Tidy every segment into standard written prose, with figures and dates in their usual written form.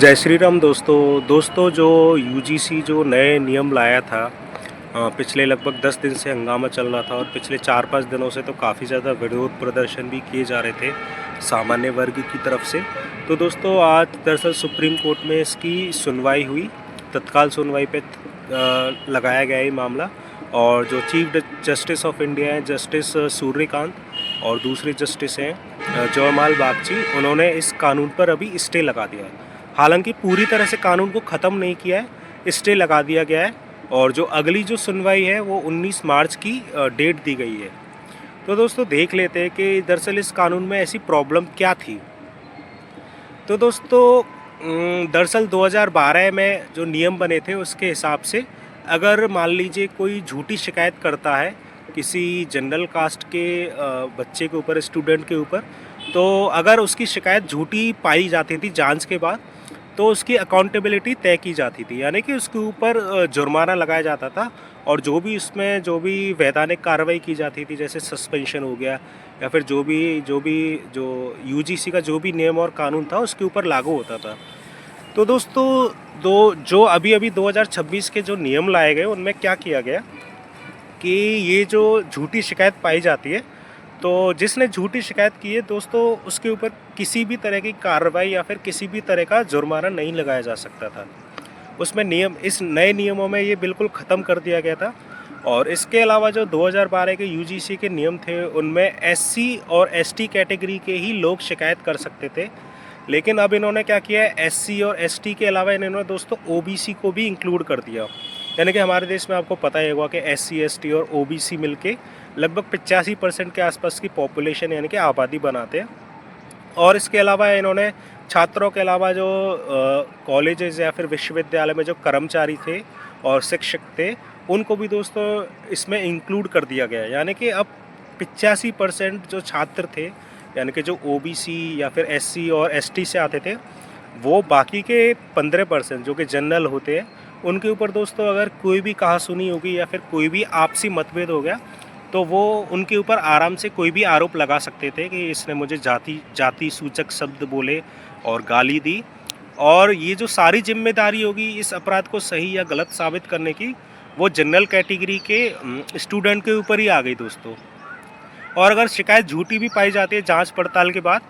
जय श्री राम दोस्तों जो यूजीसी जो नए नियम लाया था पिछले लगभग 10 दिन से हंगामा चल रहा था और पिछले 4-5 दिनों से तो काफ़ी ज़्यादा विरोध प्रदर्शन भी किए जा रहे थे सामान्य वर्ग की तरफ से। तो दोस्तों आज दरअसल सुप्रीम कोर्ट में इसकी सुनवाई हुई, तत्काल सुनवाई पे लगाया गया ये मामला। और जो चीफ जस्टिस ऑफ इंडिया हैं जस्टिस सूर्यकांत और दूसरे जस्टिस हैं जयमाल बागची, उन्होंने इस कानून पर अभी स्टे लगा दिया है। हालांकि पूरी तरह से कानून को ख़त्म नहीं किया है, स्टे लगा दिया गया है और जो अगली जो सुनवाई है वो 19 मार्च की डेट दी गई है। तो दोस्तों देख लेते हैं कि दरअसल इस कानून में ऐसी प्रॉब्लम क्या थी। तो दोस्तों दरअसल 2012 में जो नियम बने थे उसके हिसाब से अगर मान लीजिए कोई झूठी शिकायत करता है किसी जनरल कास्ट के बच्चे के ऊपर, स्टूडेंट के ऊपर, तो अगर उसकी शिकायत झूठी पाई जाती थी जांच के बाद तो उसकी अकाउंटेबिलिटी तय की जाती थी, यानी कि उसके ऊपर जुर्माना लगाया जाता था। और जो भी इसमें जो भी वैधानिक कार्रवाई की जाती थी, जैसे सस्पेंशन हो गया या फिर जो यूजीसी का जो भी नियम और कानून था उसके ऊपर लागू होता था। तो दोस्तों जो अभी 2026 के जो नियम लाए गए उनमें क्या किया गया कि ये जो झूठी शिकायत पाई जाती है, तो जिसने झूठी शिकायत की है दोस्तों उसके ऊपर किसी भी तरह की कार्रवाई या फिर किसी भी तरह का जुर्माना नहीं लगाया जा सकता था। उसमें नियम, इस नए नियमों में ये बिल्कुल ख़त्म कर दिया गया था। और इसके अलावा जो 2012 के यूजीसी के नियम थे उनमें एससी और एसटी कैटेगरी के ही लोग शिकायत कर सकते थे, लेकिन अब इन्होंने क्या किया है, एससी और एसटी के अलावा इन्होंने दोस्तों ओबीसी को भी इंक्लूड कर दिया। यानी कि हमारे देश में आपको पता ही होगा कि एससी, एसटी और ओबीसी मिलके लगभग 85% के आसपास की पॉपुलेशन यानी कि आबादी बनाते हैं। और इसके अलावा इन्होंने छात्रों के अलावा जो कॉलेजेस या फिर विश्वविद्यालय में जो कर्मचारी थे और शिक्षक थे उनको भी दोस्तों इसमें इंक्लूड कर दिया गया। यानी कि अब 85% जो छात्र थे, यानी कि जो ओबीसी या फिर एससी और एसटी से आते थे, वो बाकी के 15% जो कि जनरल होते हैं उनके ऊपर दोस्तों अगर कोई भी कहासुनी होगी या फिर कोई भी आपसी मतभेद हो गया तो वो उनके ऊपर आराम से कोई भी आरोप लगा सकते थे कि इसने मुझे जाति सूचक शब्द बोले और गाली दी। और ये जो सारी जिम्मेदारी होगी इस अपराध को सही या गलत साबित करने की, वो जनरल कैटेगरी के स्टूडेंट के ऊपर ही आ गई दोस्तों। और अगर शिकायत झूठी भी पाई जाती है जांच पड़ताल के बाद,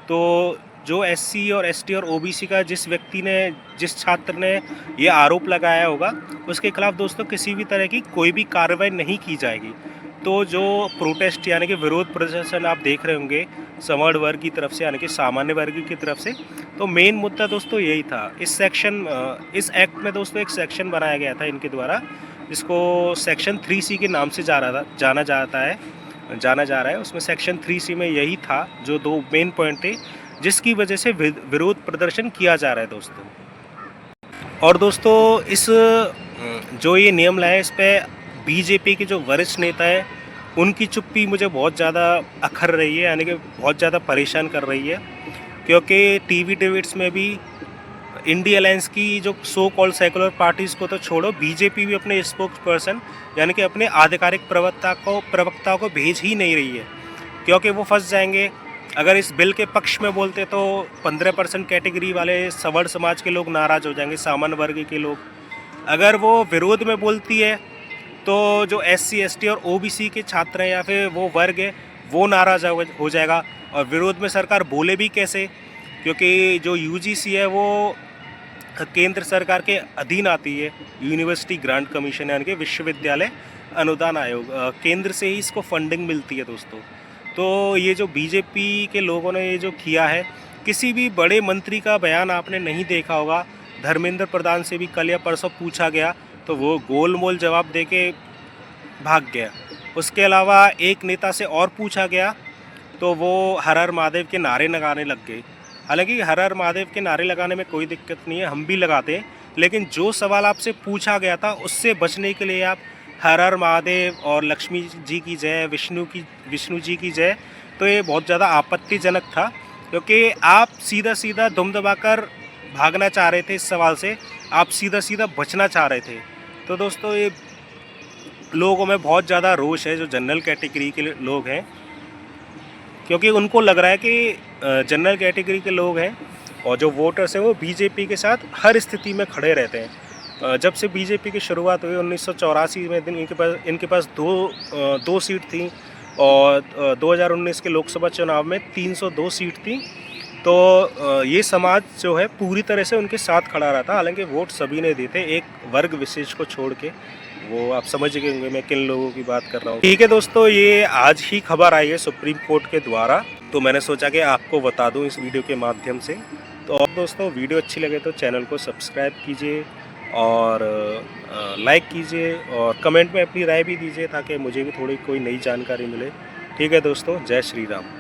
तो जो एससी और एसटी और ओबीसी का जिस छात्र ने ये आरोप लगाया होगा उसके खिलाफ दोस्तों किसी भी तरह की कोई भी कार्रवाई नहीं की जाएगी। तो जो प्रोटेस्ट यानी कि विरोध प्रदर्शन आप देख रहे होंगे सवर्ण वर्ग की तरफ से यानी कि सामान्य वर्ग की तरफ से, तो मेन मुद्दा दोस्तों यही था। इस एक्ट में दोस्तों एक सेक्शन बनाया गया था इनके द्वारा, जिसको सेक्शन 3C के नाम से जाना जा रहा है। उसमें सेक्शन 3C में यही था, जो दो मेन पॉइंट थे जिसकी वजह से विरोध प्रदर्शन किया जा रहा है दोस्तों। और दोस्तों जो ये नियम लाए इस पे बीजेपी के जो वरिष्ठ नेता हैं उनकी चुप्पी मुझे बहुत ज़्यादा अखर रही है, यानी कि बहुत ज़्यादा परेशान कर रही है। क्योंकि टीवी डिबेट्स में भी इंडिया अलायंस की जो सो कॉल्ड सेकुलर पार्टीज़ को तो छोड़ो, बीजेपी भी अपने स्पोक्स पर्सन यानी कि अपने आधिकारिक प्रवक्ता को भेज ही नहीं रही है, क्योंकि वो फंस जाएंगे। अगर इस बिल के पक्ष में बोलते तो 15% कैटेगरी वाले सवर्ण समाज के लोग नाराज़ हो जाएंगे, सामान्य वर्ग के लोग। अगर वो विरोध में बोलती है तो जो एससी, एसटी और ओबीसी के छात्र हैं या फिर वो वर्ग है वो नाराज़ हो जाएगा। और विरोध में सरकार बोले भी कैसे, क्योंकि जो यूजीसी है वो केंद्र सरकार के अधीन आती है, यूनिवर्सिटी ग्रांट कमीशन यानी कि विश्वविद्यालय अनुदान आयोग, केंद्र से ही इसको फंडिंग मिलती है दोस्तों। तो ये जो बीजेपी के लोगों ने ये जो किया है, किसी भी बड़े मंत्री का बयान आपने नहीं देखा होगा। धर्मेंद्र प्रधान से भी कल या परसों पूछा गया तो वो गोलमोल जवाब देके भाग गया। उसके अलावा एक नेता से और पूछा गया तो वो हर हर महादेव के नारे लगाने लग गए। हालांकि हर हर महादेव के नारे लगाने में कोई दिक्कत नहीं है, हम भी लगाते हैं, लेकिन जो सवाल आपसे पूछा गया था उससे बचने के लिए आप हर हर महादेव और लक्ष्मी जी की जय, विष्णु जी की जय, तो ये बहुत ज़्यादा आपत्तिजनक था। क्योंकि आप सीधा दुम दबाकर भागना चाह रहे थे इस सवाल से, आप सीधा बचना चाह रहे थे। तो दोस्तों ये लोगों में बहुत ज़्यादा रोष है, जो जनरल कैटेगरी के लोग हैं, क्योंकि उनको लग रहा है कि जनरल कैटेगरी के लोग हैं और जो वोटर्स हैं वो बीजेपी के साथ हर स्थिति में खड़े रहते हैं। जब से बीजेपी की शुरुआत हुई 1984 में इनके पास दो सीट थी और 2019 के लोकसभा चुनाव में 302 सीट थी। तो ये समाज जो है पूरी तरह से उनके साथ खड़ा रहा था। हालांकि वोट सभी ने दिए थे, एक वर्ग विशेष को छोड़ के। वो आप समझ गए होंगे मैं किन लोगों की बात कर रहा हूँ। ठीक है दोस्तों, ये आज ही खबर आई है सुप्रीम कोर्ट के द्वारा, तो मैंने सोचा कि आपको बता दूं इस वीडियो के माध्यम से। तो और दोस्तों, वीडियो अच्छी लगे तो चैनल को सब्सक्राइब कीजिए और लाइक कीजिए और कमेंट में अपनी राय भी दीजिए ताकि मुझे भी थोड़ी कोई नई जानकारी मिले। ठीक है दोस्तों, जय श्री राम।